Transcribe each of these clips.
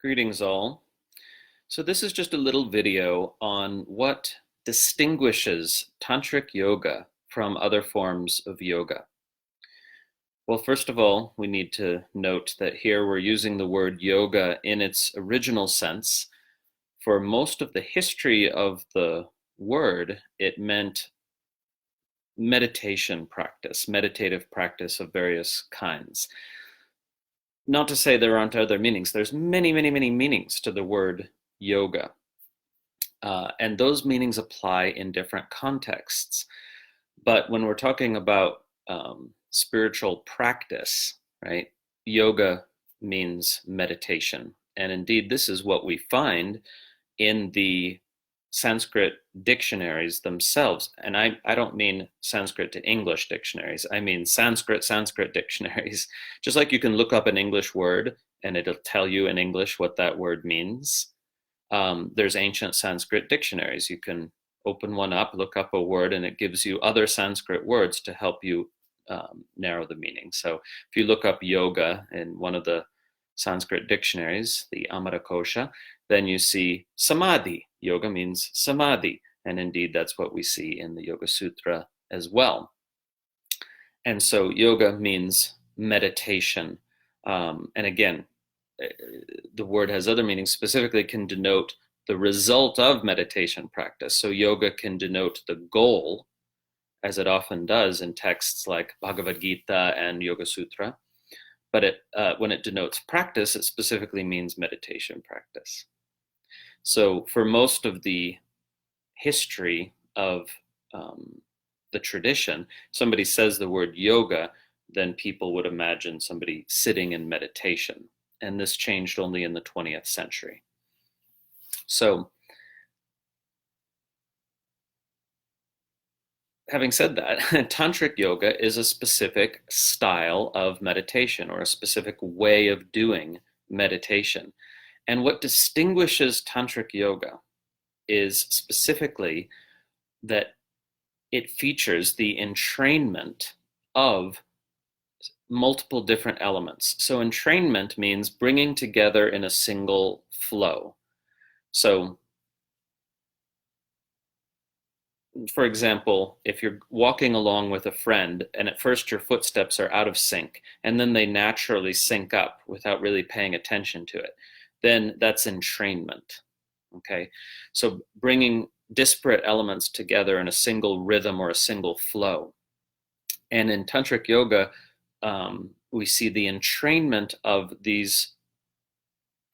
Greetings all. So this is just a little video on what distinguishes Tantric Yoga from other forms of yoga. Well, first of all, we need to note that here we're using the word yoga in its original sense. For most of the history of the word, it meant meditation practice, meditative practice of various kinds. Not to say there aren't other meanings. There's many, many, many meanings to the word yoga. And those meanings apply in different contexts. But when we're talking about spiritual practice, right, yoga means meditation. And indeed, this is what we find in the Sanskrit dictionaries themselves. And I don't mean Sanskrit to English dictionaries. I mean Sanskrit dictionaries. Just like you can look up an English word and it'll tell you in English what that word means. There's ancient Sanskrit dictionaries. You can open one up, look up a word, and it gives you other Sanskrit words to help you narrow the meaning. So if you look up yoga in one of the Sanskrit dictionaries, the Amadakosha, then you see Samadhi. Yoga means Samadhi, and indeed that's what we see in the Yoga Sutra as well. And so yoga means meditation. And again, the word has other meanings, specifically can denote the result of meditation practice. So yoga can denote the goal, as it often does in texts like Bhagavad Gita and Yoga Sutra. But when it denotes practice, it specifically means meditation practice. So for most of the history of the tradition, somebody says the word yoga, then people would imagine somebody sitting in meditation. And this changed only in the 20th century. So having said that, Tantric Yoga is a specific style of meditation or a specific way of doing meditation. And what distinguishes Tantric Yoga is specifically that it features the entrainment of multiple different elements. So entrainment means bringing together in a single flow. So, for example, if you're walking along with a friend and at first your footsteps are out of sync and then they naturally sync up without really paying attention to it, then that's entrainment, okay? So bringing disparate elements together in a single rhythm or a single flow. And in Tantric Yoga, we see the entrainment of these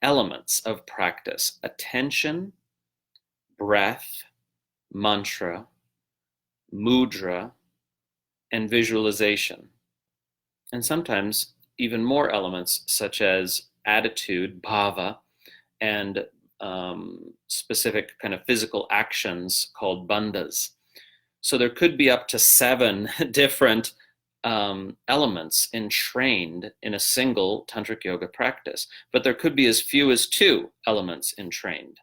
elements of practice: attention, breath, mantra, mudrā, and visualization. And sometimes even more elements such as attitude, bhava, and specific kind of physical actions called bandhas. So there could be up to 7 different elements entrained in a single Tantric Yoga practice, but there could be as few as 2 elements entrained.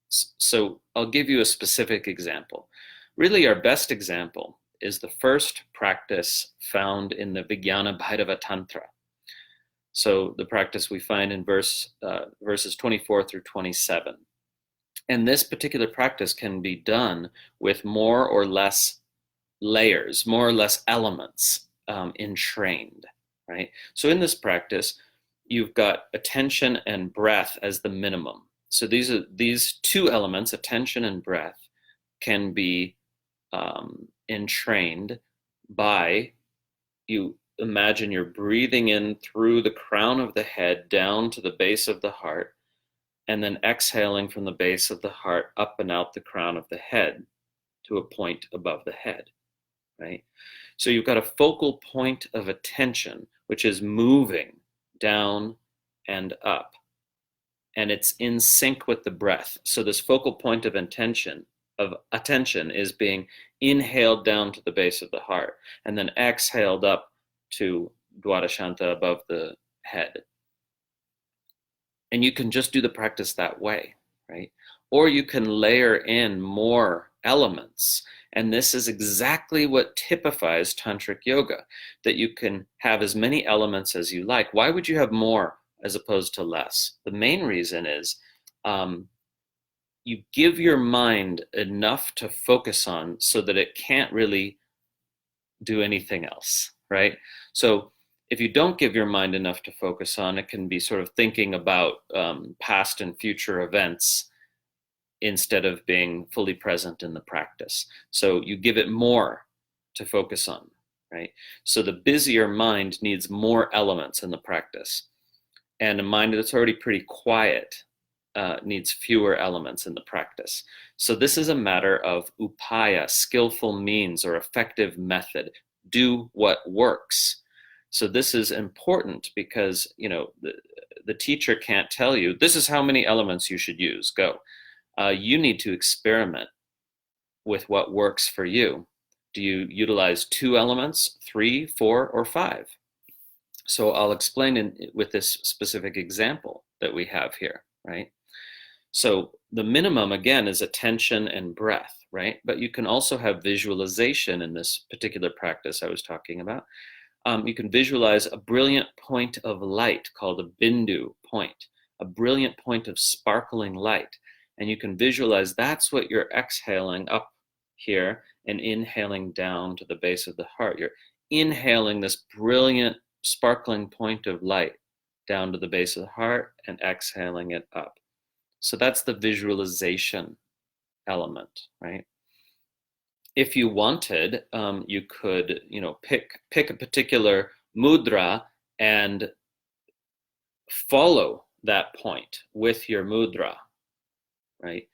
So I'll give you a specific example. Really, our best example is the first practice found in the Vijnana Bhairava Tantra. So the practice we find in verses 24 through 27. And this particular practice can be done with more or less layers, more or less elements entrained, right? So in this practice, you've got attention and breath as the minimum. So these 2 elements, attention and breath, can be entrained by, you imagine you're breathing in through the crown of the head down to the base of the heart, and then exhaling from the base of the heart up and out the crown of the head to a point above the head, right? So you've got a focal point of attention, which is moving down and up, and it's in sync with the breath. So this focal point of attention is being inhaled down to the base of the heart and then exhaled up to Dwadashanta above the head. And you can just do the practice that way, right? Or you can layer in more elements. And this is exactly what typifies Tantric Yoga, that you can have as many elements as you like. Why would you have more as opposed to less. The main reason is you give your mind enough to focus on so that it can't really do anything else, right? So if you don't give your mind enough to focus on, it can be sort of thinking about past and future events instead of being fully present in the practice. So you give it more to focus on, right? So the busier mind needs more elements in the practice. And a mind that's already pretty quiet needs fewer elements in the practice. So this is a matter of upaya, skillful means or effective method. Do what works. So this is important because, you know, the teacher can't tell you, this is how many elements you should use, go. You need to experiment with what works for you. Do you utilize 2 elements, 3, 4, or 5? So I'll explain with this specific example that we have here, right? So the minimum, again, is attention and breath, right? But you can also have visualization in this particular practice I was talking about. You can visualize a brilliant point of light called a bindu point, a brilliant point of sparkling light. And you can visualize that's what you're exhaling up here and inhaling down to the base of the heart. You're inhaling this brilliant sparkling point of light down to the base of the heart and exhaling it up. So that's the visualization element, right? If you wanted, you could, you know, pick a particular mudra and follow that point with your mudra, right?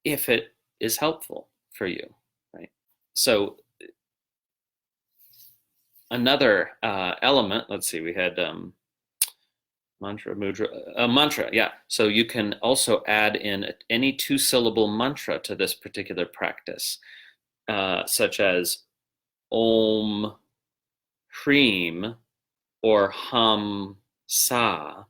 If it is helpful for you, right? So another element, let's see, we had mantra, mudra, mantra, yeah. So you can also add in any 2-syllable mantra to this particular practice, such as Om, Hreem, or Ham, Sa.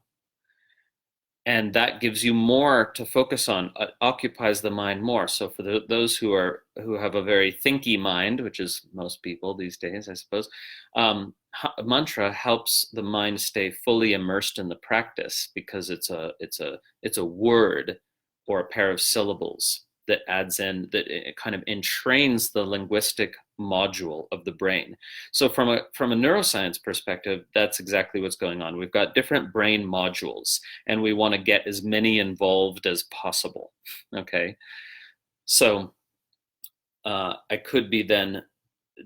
And that gives you more to focus on, occupies the mind more. So for those who have a very thinky mind, which is most people these days, I suppose, mantra helps the mind stay fully immersed in the practice because it's a word or a pair of syllables that adds in, that it kind of entrains the linguistic module of the brain. So from a neuroscience perspective, that's exactly what's going on. We've got different brain modules, and we want to get as many involved as possible. Okay, so I could be then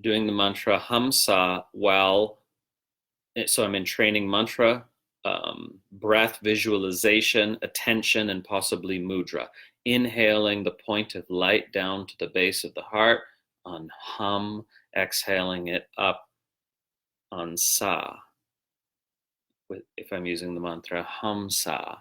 doing the mantra Hamsa while, so I'm entraining mantra, breath, visualization, attention, and possibly mudra. Inhaling the point of light down to the base of the heart on Hum, exhaling it up on Sa, if I'm using the mantra Hamsa.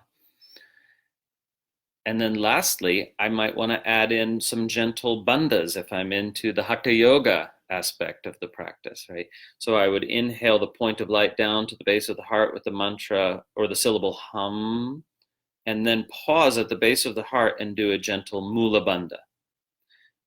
And then lastly, I might want to add in some gentle bandhas if I'm into the Hatha Yoga aspect of the practice, right? So I would inhale the point of light down to the base of the heart with the mantra or the syllable Hum, and then pause at the base of the heart and do a gentle Mula Bandha.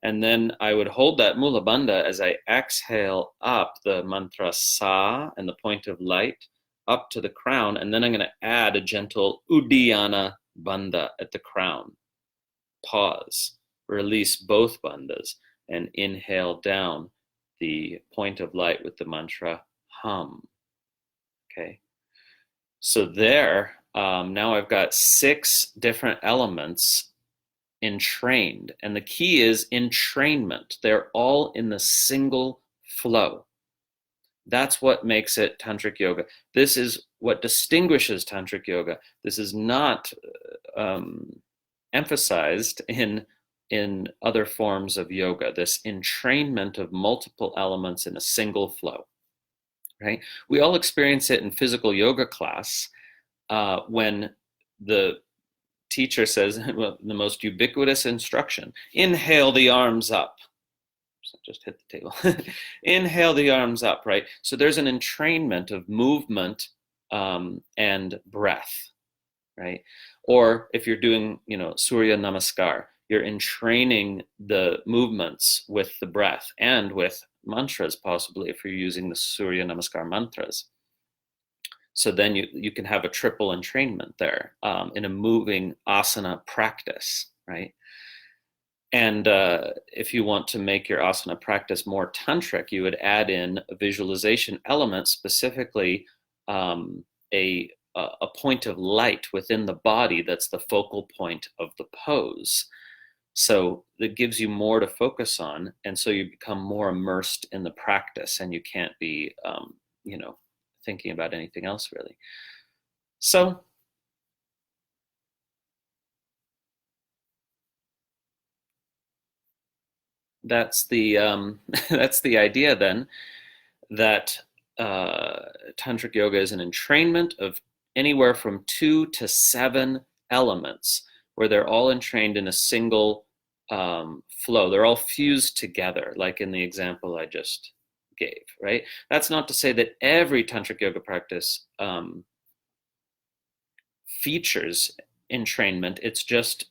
And then I would hold that Mula Bandha as I exhale up the mantra Sa and the point of light up to the crown, and then I'm going to add a gentle Uddiyana Bandha at the crown. Pause, release both bandhas, and inhale down the point of light with the mantra Hum. Okay, so there, now I've got 6 different elements entrained, and the key is entrainment. They're all in the single flow. That's what makes it Tantric Yoga. This is what distinguishes Tantric Yoga. This is not emphasized in other forms of yoga, this entrainment of multiple elements in a single flow, right? We all experience it in physical yoga class when the teacher says, well, the most ubiquitous instruction, inhale the arms up. Just hit the table. Inhale the arms up, right? So there's an entrainment of movement and breath, right? Or if you're doing, Surya Namaskar, you're entraining the movements with the breath and with mantras, possibly, if you're using the Surya Namaskar mantras. So then you can have a triple entrainment there in a moving asana practice, right? And if you want to make your asana practice more tantric, you would add in a visualization element, specifically a point of light within the body that's the focal point of the pose. So that gives you more to focus on, and so you become more immersed in the practice, and you can't be, thinking about anything else really. So that's the that's the idea then, that tantric yoga is an entrainment of anywhere from 2 to 7 elements, where they're all entrained in a single flow. They're all fused together, like in the example I just gave, right? That's not to say that every tantric yoga practice features entrainment. It's just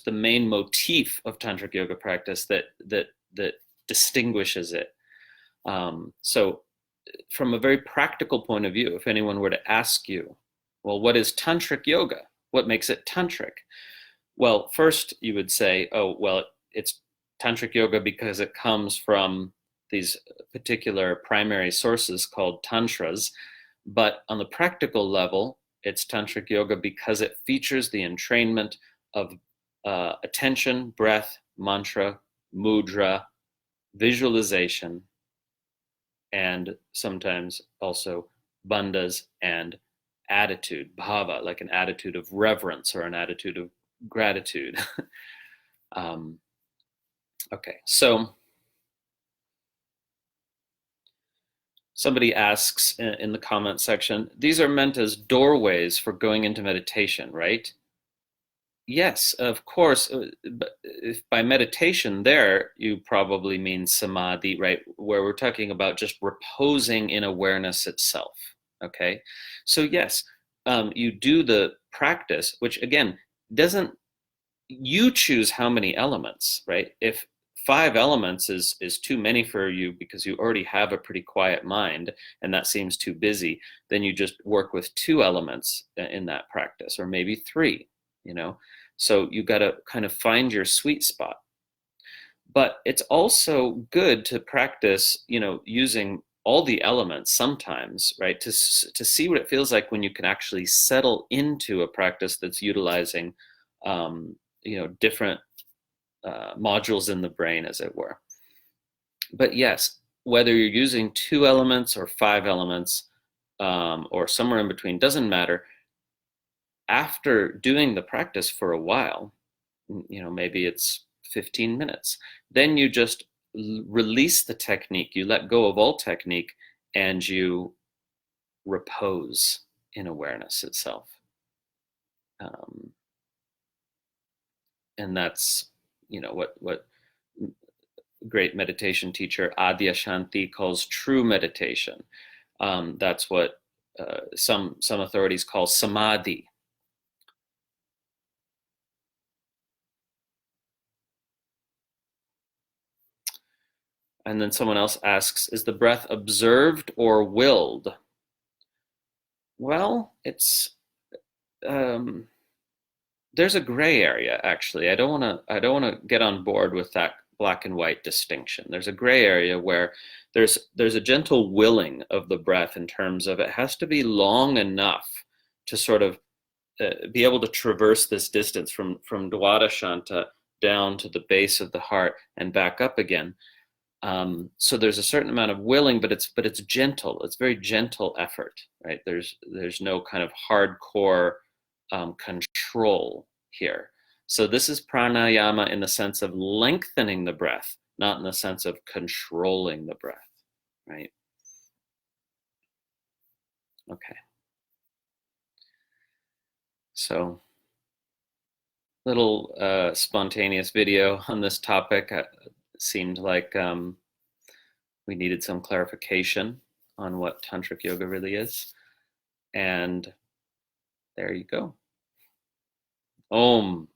the main motif of tantric yoga practice that distinguishes it. So from a very practical point of view, if anyone were to ask you, well, what is tantric yoga? What makes it tantric? Well, first you would say, oh, well, it's tantric yoga because it comes from these particular primary sources called tantras. But on the practical level, it's tantric yoga because it features the entrainment of attention, breath, mantra, mudrā, visualization, and sometimes also bandhas and attitude, bhava, like an attitude of reverence or an attitude of gratitude. Okay, so somebody asks in the comment section, these are meant as doorways for going into meditation, right? Yes, of course. But if by meditation there, you probably mean samadhi, right? Where we're talking about just reposing in awareness itself. Okay, so yes, you do the practice, which again doesn't, you choose how many elements, right? If 5 elements is too many for you because you already have a pretty quiet mind and that seems too busy, then you just work with 2 elements in that practice, or maybe 3, so you got to kind of find your sweet spot. But it's also good to practice, using all the elements sometimes, right? To see what it feels like when you can actually settle into a practice that's utilizing, different modules in the brain, as it were. But yes, whether you're using 2 elements or 5 elements, or somewhere in between, doesn't matter. After doing the practice for a while, maybe it's 15 minutes, then you just release the technique, you let go of all technique, and you repose in awareness itself. And that's, what great meditation teacher Adyashanti calls true meditation. That's what some authorities call Samadhi. And then someone else asks, is the breath observed or willed? Well, it's there's a gray area, actually. I don't want to get on board with that black and white distinction. There's a gray area where there's a gentle willing of the breath, in terms of it has to be long enough to sort of be able to traverse this distance from Dwadashanta down to the base of the heart and back up again. So there's a certain amount of willing, but it's gentle. It's very gentle effort, right? There's no kind of hardcore control here. So this is pranayama in the sense of lengthening the breath, not in the sense of controlling the breath, right? Okay. So, little spontaneous video on this topic. Seemed like we needed some clarification on what Tantric Yoga really is. And there you go. Om.